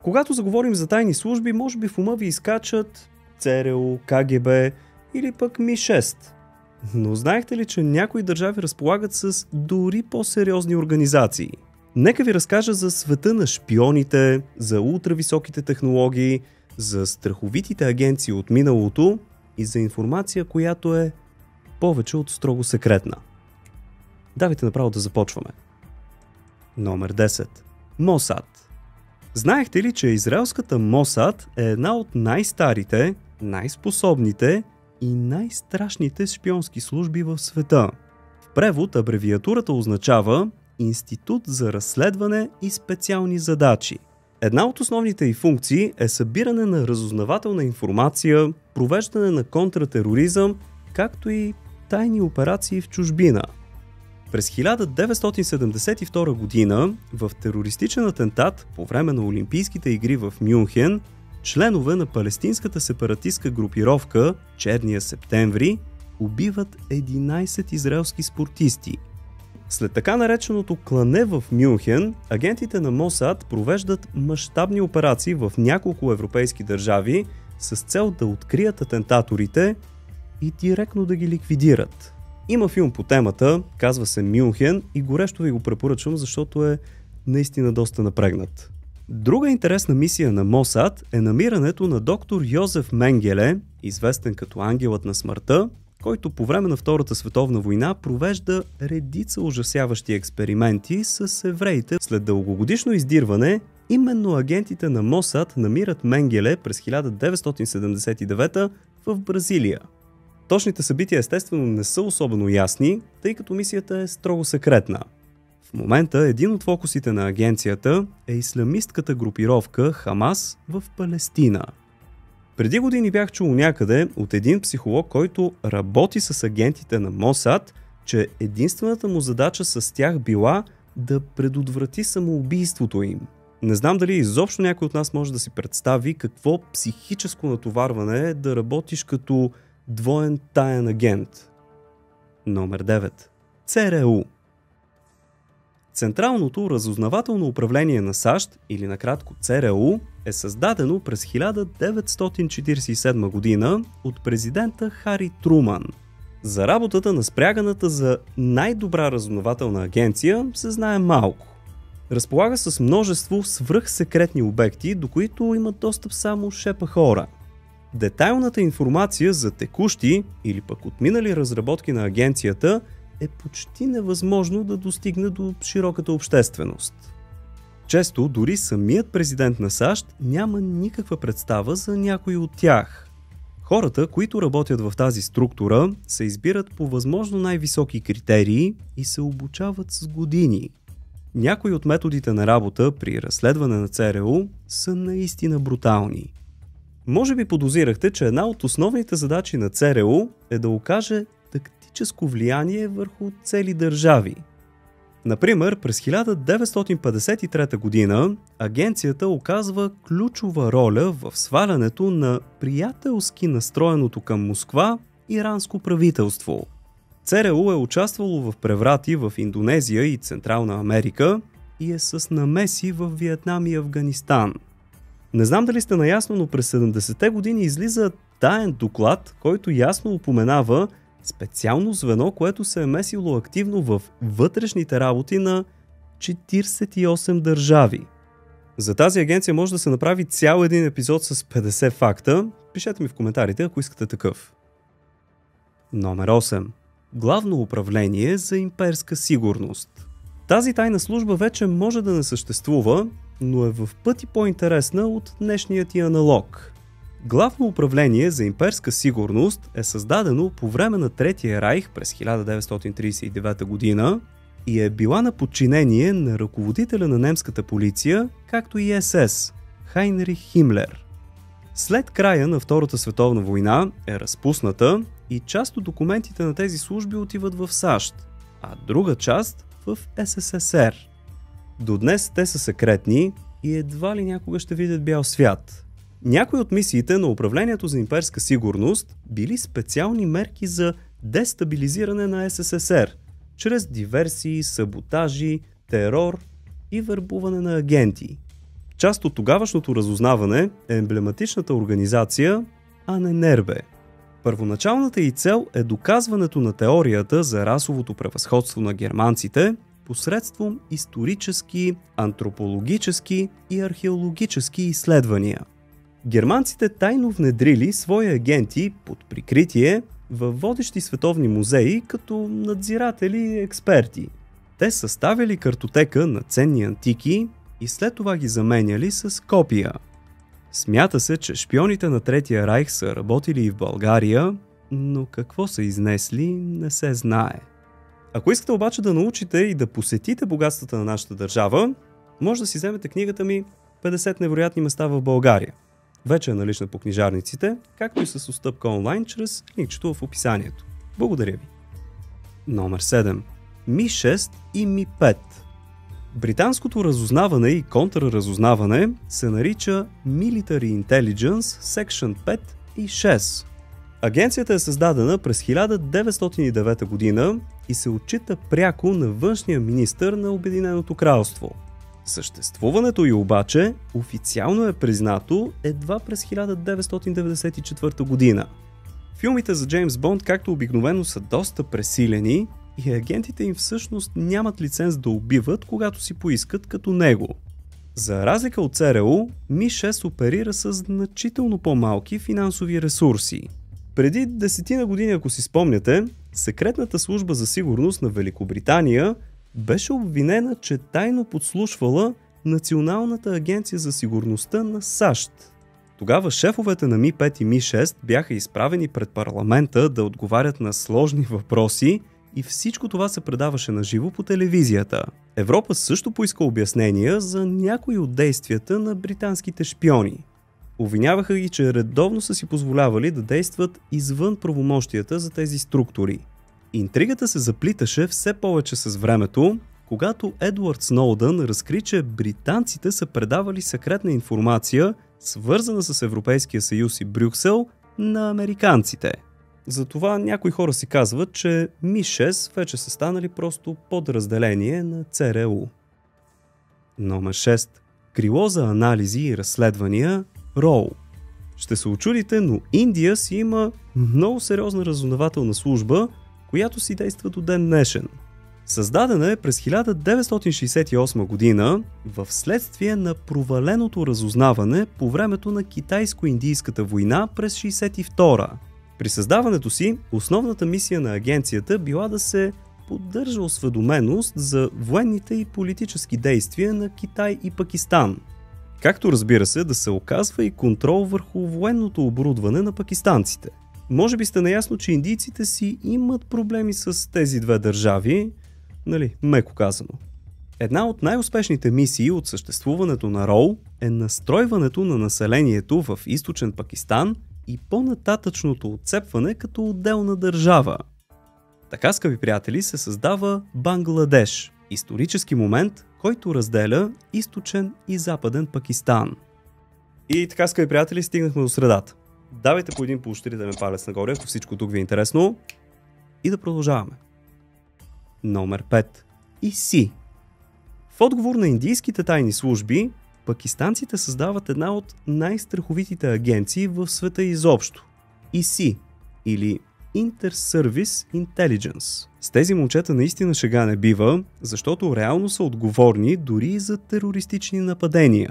Когато заговорим за тайни служби, може би в ума ви изкачат ЦРУ, КГБ или пък Ми-6. Но знаехте ли, че някои държави разполагат с дори по-сериозни организации? Нека ви разкажа за света на шпионите, за ултрависоките технологии, за страховитите агенции от миналото и за информация, която е повече от строго секретна. Давайте направо да започваме. Номер 10. Мосад. Знаехте ли, че израелската Мосад е една от най-старите, най-способните и най-страшните шпионски служби в света? В превод абревиатурата означава Институт за разследване и специални задачи. Една от основните й функции е събиране на разузнавателна информация, провеждане на контратероризъм, както и тайни операции в чужбина. През 1972 година в терористичен атентат по време на Олимпийските игри в Мюнхен членове на палестинската сепаратистка групировка Черния септември убиват 11 израелски спортисти. След така нареченото клане в Мюнхен, агентите на Мосад провеждат мащабни операции в няколко европейски държави с цел да открият атентаторите и директно да ги ликвидират. Има филм по темата, казва се Мюнхен и горещо ви го препоръчвам, защото е наистина доста напрегнат. Друга интересна мисия на Мосад е намирането на доктор Йозеф Менгеле, известен като Ангелът на смъртта, който по време на Втората световна война провежда редица ужасяващи експерименти с евреите. След дългогодишно издирване, именно агентите на Мосад намират Менгеле през 1979 в Бразилия. Точните събития естествено не са особено ясни, тъй като мисията е строго секретна. В момента един от фокусите на агенцията е ислямистката групировка Хамас в Палестина. Преди години бях чул някъде от един психолог, който работи с агентите на Мосад, че единствената му задача с тях била да предотврати самоубийството им. Не знам дали изобщо някой от нас може да си представи какво психическо натоварване е да работиш като двоен таен агент. Номер 9. ЦРУ. Централното разузнавателно управление на САЩ, или накратко ЦРУ, е създадено през 1947 година от президента Хари Труман. За работата на спряганата за най-добра разузнавателна агенция се знае малко. Разполага с множество свръхсекретни обекти, до които имат достъп само шепа хора. Детайлната информация за текущи или пък отминали разработки на агенцията е почти невъзможно да достигне до широката общественост. Често дори самият президент на САЩ няма никаква представа за някой от тях. Хората, които работят в тази структура, се избират по възможно най-високи критерии и се обучават с години. Някои от методите на работа при разследване на ЦРУ са наистина брутални. Може би подозирахте, че една от основните задачи на ЦРУ е да окаже тактическо влияние върху цели държави. Например, през 1953 година агенцията оказва ключова роля в свалянето на приятелски настроеното към Москва иранско правителство. ЦРУ е участвало в преврати в Индонезия и Централна Америка и е с намеси в Виетнам и Афганистан. Не знам дали сте наясно, но през 70-те години излиза таен доклад, който ясно упоменава специално звено, което се е месило активно в вътрешните работи на 48 държави. За тази агенция може да се направи цял един епизод с 50 факта. Пишете ми в коментарите, ако искате такъв. Номер 8. Главно управление за имперска сигурност. Тази тайна служба вече може да не съществува, но е в пъти по-интересна от днешният ти аналог. Главно управление за имперска сигурност е създадено по време на Третия райх през 1939 година и е била на подчинение на ръководителя на немската полиция, както и СС, Хайнрих Химлер. След края на Втората световна война е разпусната и част от документите на тези служби отиват в САЩ, а друга част в СССР. До днес те са секретни и едва ли някога ще видят бял свят. Някои от мисиите на управлението за имперска сигурност били специални мерки за дестабилизиране на СССР, чрез диверсии, саботажи, терор и вербуване на агенти. Част от тогавашното разузнаване е емблематичната организация Аненербе. Първоначалната й цел е доказването на теорията за расовото превъзходство на германците посредством исторически, антропологически и археологически изследвания. Германците тайно внедрили свои агенти под прикритие във водещи световни музеи като надзиратели и експерти. Те съставили картотека на ценни антики и след това ги заменяли с копия. Смята се, че шпионите на Третия райх са работили и в България, но какво са изнесли не се знае. Ако искате обаче да научите и да посетите богатствата на нашата държава, може да си вземете книгата ми "50 невероятни места в България". Вече е налична по книжарниците, както и с отстъпка онлайн чрез линкчето в описанието. Благодаря ви. Номер 7. Ми-6 и Ми-5. Британското разузнаване и контрразузнаване се нарича Military Intelligence Section 5 и 6. Агенцията е създадена през 1909 година и се отчита пряко на външния министър на Обединеното кралство. Съществуването й обаче официално е признато едва през 1994 година. Филмите за Джеймс Бонд, както обикновено, са доста пресилени и агентите им всъщност нямат лиценз да убиват, когато си поискат като него. За разлика от ЦРУ, Ми-6 оперира с значително по-малки финансови ресурси. Преди 10 години, ако си спомняте, Секретната служба за сигурност на Великобритания беше обвинена, че тайно подслушвала Националната агенция за сигурността на САЩ. Тогава шефовете на Ми-5 и Ми-6 бяха изправени пред парламента да отговарят на сложни въпроси и всичко това се предаваше на живо по телевизията. Европа също поиска обяснения за някои от действията на британските шпиони. Обвиняваха ги, че редовно са си позволявали да действат извън правомощията за тези структури. Интригата се заплиташе все повече с времето, когато Едуард Сноудън разкри, че британците са предавали секретна информация, свързана с Европейския съюз и Брюксел, на американците. Затова някои хора си казват, че Ми-6 вече са станали просто подразделение на ЦРУ. Номер 6. Крило за анализи и разследвания РОУ. Ще се учудите, но Индия си има много сериозна разузнавателна служба, която си действа до ден днешен. Създадена е през 1968 година в следствие на проваленото разузнаване по времето на Китайско-индийската война през 1962. При създаването си, основната мисия на агенцията била да се поддържа осведоменост за военните и политически действия на Китай и Пакистан. Както разбира се, да се оказва и контрол върху военното оборудване на пакистанците. Може би сте наясно, че индийците си имат проблеми с тези две държави, меко казано. Една от най-успешните мисии от съществуването на РОУ е настройването на населението в източен Пакистан и по-нататъчното отцепване като отделна държава. Така, скъпи приятели, се създава Бангладеш, исторически момент, който разделя източен и западен Пакистан. И така, скъпи приятели, стигнахме до средата. Давайте по един поощрителен палец нагоре, ако всичко тук ви е интересно, и да продължаваме. Номер 5. ИСИ. В отговор на индийските тайни служби, пакистанците създават една от най-страховитите агенции в света изобщо. ИСИ, или Inter-Service Intelligence. С тези момчета наистина шега не бива, защото реално са отговорни дори и за терористични нападения.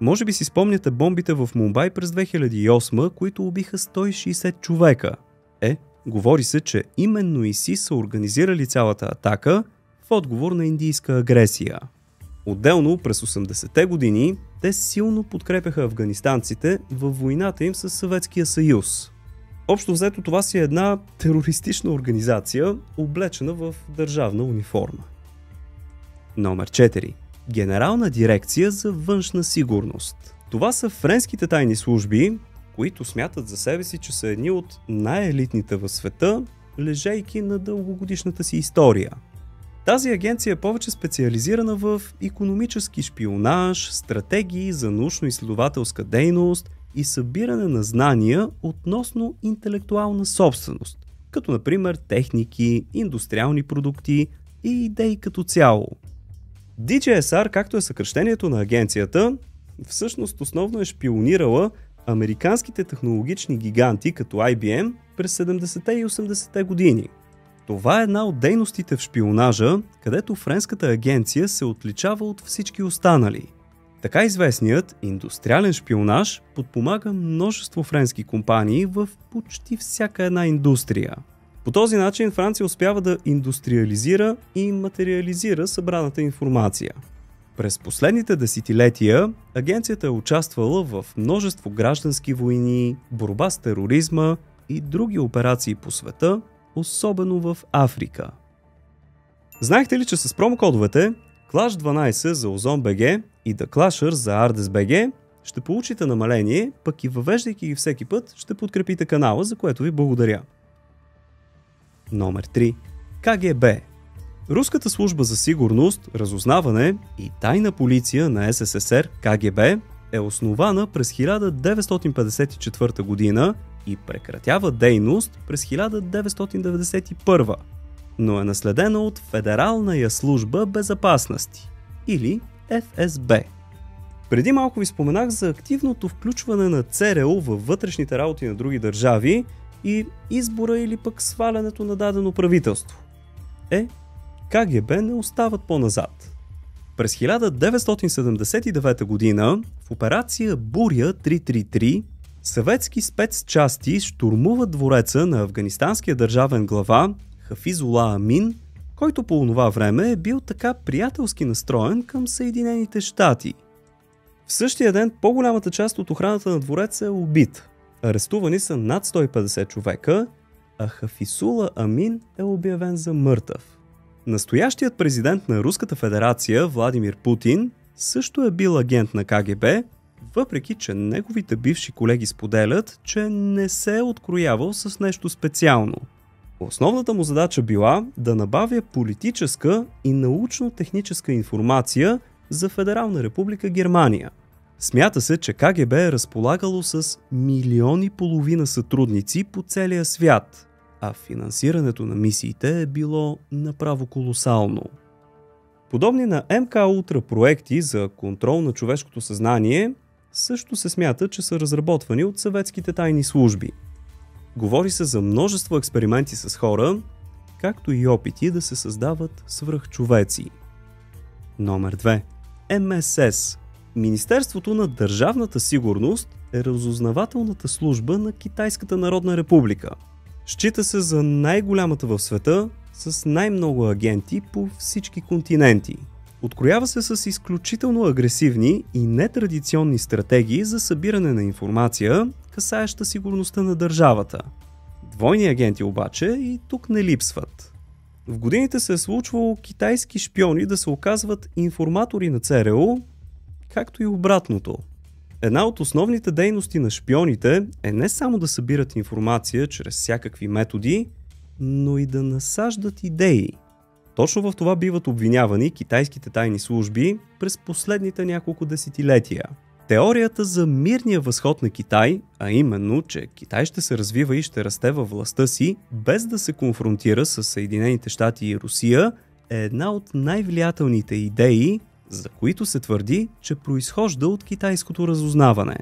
Може би си спомняте бомбите в Мумбай през 2008, които убиха 160 човека. Говори се, че именно ИСИ са организирали цялата атака в отговор на индийска агресия. Отделно през 80-те години те силно подкрепяха афганистанците във войната им с Съветския съюз. Общо взето това си е една терористична организация, облечена в държавна униформа. Номер 4. Генерална дирекция за външна сигурност. Това са френските тайни служби, които смятат за себе си, че са едни от най-елитните в света, лежейки на дългогодишната си история. Тази агенция е повече специализирана в икономически шпионаж, стратегии за научно-изследователска дейност и събиране на знания относно интелектуална собственост, като например техники, индустриални продукти и идеи като цяло. DGSR, както е съкръщението на агенцията, всъщност основно е шпионирала американските технологични гиганти като IBM през 70-те и 80-те години. Това е една от дейностите в шпионажа, където френската агенция се отличава от всички останали. Така известният индустриален шпионаж подпомага множество френски компании в почти всяка една индустрия. По този начин Франция успява да индустриализира и материализира събраната информация. През последните десетилетия агенцията е участвала в множество граждански войни, борба с тероризма и други операции по света, особено в Африка. Знаехте ли, че с промокодовете Clash12 за OzonBG и The Clasher за ArdesBG ще получите намаление, пък и въвеждайки ги всеки път ще подкрепите канала, за което ви благодаря. Номер 3. КГБ. Руската служба за сигурност, разузнаване и тайна полиция на СССР КГБ е основана през 1954 година и прекратява дейност през 1991, но е наследена от Федерална я служба безопасности или ФСБ. Преди малко ви споменах за активното включване на ЦРУ във вътрешните работи на други държави и избора или пък свалянето на дадено правителство. КГБ не остават по-назад. През 1979 година в операция Буря 333 съветски спецчасти щурмуват двореца на афганистанския държавен глава Хафизула Амин, който по онова време е бил така приятелски настроен към Съединените щати. В същия ден по-голямата част от охраната на двореца е убит. Арестувани са над 150 човека, а Хафизула Амин е обявен за мъртъв. Настоящият президент на Руската федерация Владимир Путин също е бил агент на КГБ, въпреки че неговите бивши колеги споделят, че не се е откроявал с нещо специално. Основната му задача била да набавя политическа и научно-техническа информация за Федерална република Германия. Смята се, че КГБ е разполагало с милиони и половина сътрудници по целия свят, а финансирането на мисиите е било направо колосално. Подобни на МК Ултра проекти за контрол на човешкото съзнание също се смята, че са разработвани от съветските тайни служби. Говори се за множество експерименти с хора, както и опити да се създават свръхчовеци. Номер 2. МСС. Министерството на държавната сигурност е разузнавателната служба на Китайската народна република. Счита се за най-голямата в света, с най-много агенти по всички континенти. Откроява се с изключително агресивни и нетрадиционни стратегии за събиране на информация, касаеща сигурността на държавата. Двойни агенти обаче и тук не липсват. В годините се е случвало китайски шпиони да се оказват информатори на ЦРУ, както и обратното. Една от основните дейности на шпионите е не само да събират информация чрез всякакви методи, но и да насаждат идеи. Точно в това биват обвинявани китайските тайни служби през последните няколко десетилетия. Теорията за мирния възход на Китай, а именно, че Китай ще се развива и ще расте във властта си, без да се конфронтира с Съединените щати и Русия, е една от най-влиятелните идеи, за които се твърди, че произхожда от китайското разузнаване.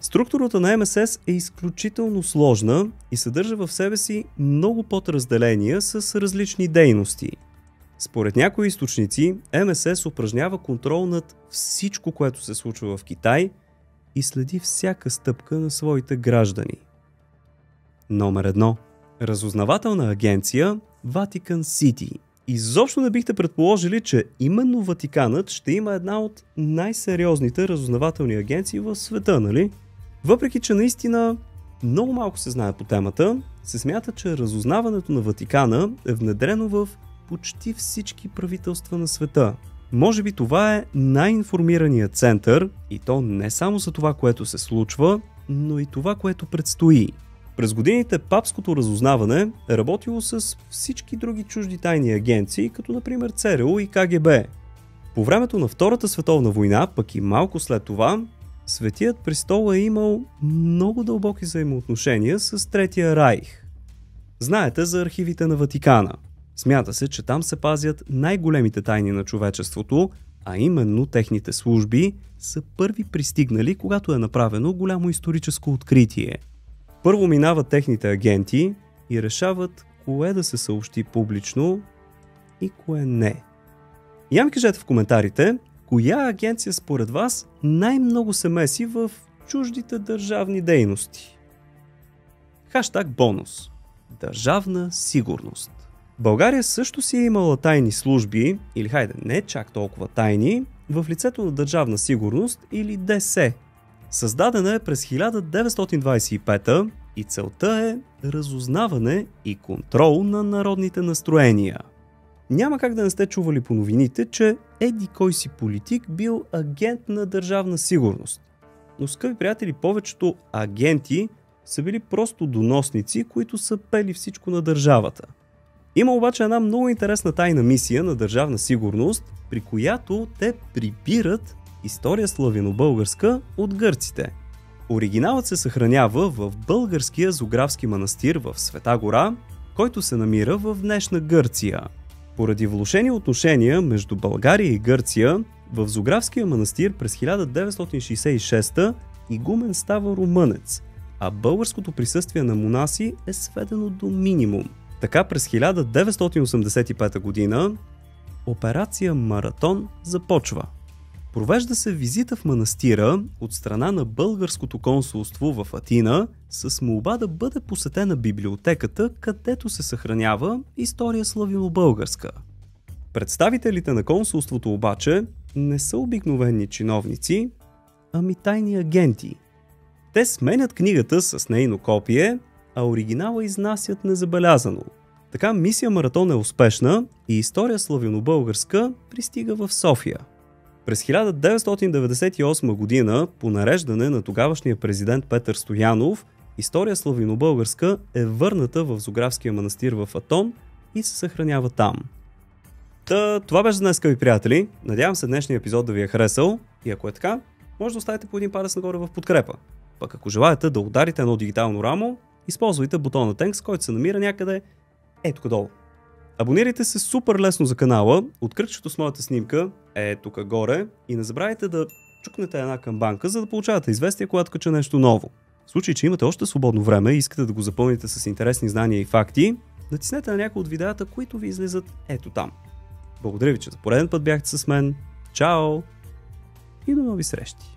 Структурата на МСС е изключително сложна и съдържа в себе си много подразделения с различни дейности. Според някои източници, МСС упражнява контрол над всичко, което се случва в Китай и следи всяка стъпка на своите граждани. Номер 1. Разузнавателна агенция Vatican City. Изобщо не бихте предположили, че именно Ватиканът ще има една от най-сериозните разузнавателни агенции в света, нали? Въпреки че наистина много малко се знае по темата, се смята, че разузнаването на Ватикана е внедрено в почти всички правителства на света. Може би това е най-информираният център и то не само за това, което се случва, но и това, което предстои. През годините папското разузнаване е работило с всички други чужди тайни агенции, като например ЦРУ и КГБ. По времето на Втората световна война, пък и малко след това, Светият престол е имал много дълбоки взаимоотношения с Третия райх. Знаете за архивите на Ватикана. Смята се, че там се пазят най-големите тайни на човечеството, а именно техните служби, са първи пристигнали, когато е направено голямо историческо откритие. Първо минават техните агенти и решават кое да се съобщи публично и кое не. Я ми кажете в коментарите, коя агенция според вас най-много се меси в чуждите държавни дейности. Хаштаг бонус. Държавна сигурност. България също си е имала тайни служби, или хайде не чак толкова тайни, в лицето на Държавна сигурност или ДС. Създадена е през 1925 и целта е разузнаване и контрол на народните настроения. Няма как да не сте чували по новините, че еди кой си политик бил агент на Държавна сигурност. Но, скъпи приятели, повечето агенти са били просто доносници, които са пели всичко на държавата. Има обаче една много интересна тайна мисия на Държавна сигурност, при която те прибират история славяно-българска от гърците. Оригиналът се съхранява в българския Зографски манастир в Света гора, който се намира в днешна Гърция. Поради влошени отношения между България и Гърция, в Зографския манастир през 1966 игумен става румънец, а българското присъствие на монаси е сведено до минимум. Така през 1985 година операция Маратон започва. Провежда се визита в манастира от страна на българското консулство в Атина с молба да бъде посетена библиотеката, където се съхранява история славяно-българска. Представителите на консулството обаче не са обикновени чиновници, ами тайни агенти. Те сменят книгата с нейно копие, а оригинала изнасят незабелязано. Така мисия Маратон е успешна и история славяно-българска пристига в София. През 1998 година, по нареждане на тогавашния президент Петър Стоянов, история славяно-българска е върната в Зографския манастир в Атон и се съхранява там. Това беше за днес, скъпи приятели. Надявам се днешния епизод да ви е харесал и ако е така, може да оставите по един палец нагоре в подкрепа. Пък ако желаете да ударите едно дигитално рамо, използвайте бутона Thanks, който се намира някъде тук долу. Абонирайте се супер лесно за канала, откръгчето с моята снимка е тук горе и не забравяйте да чукнете една камбанка, за да получавате известия, когато кача нещо ново. В случай, че имате още свободно време и искате да го запълните с интересни знания и факти, натиснете на някои от видеята, които ви излизат ето там. Благодаря ви, че за пореден път бяхте с мен. Чао и до нови срещи!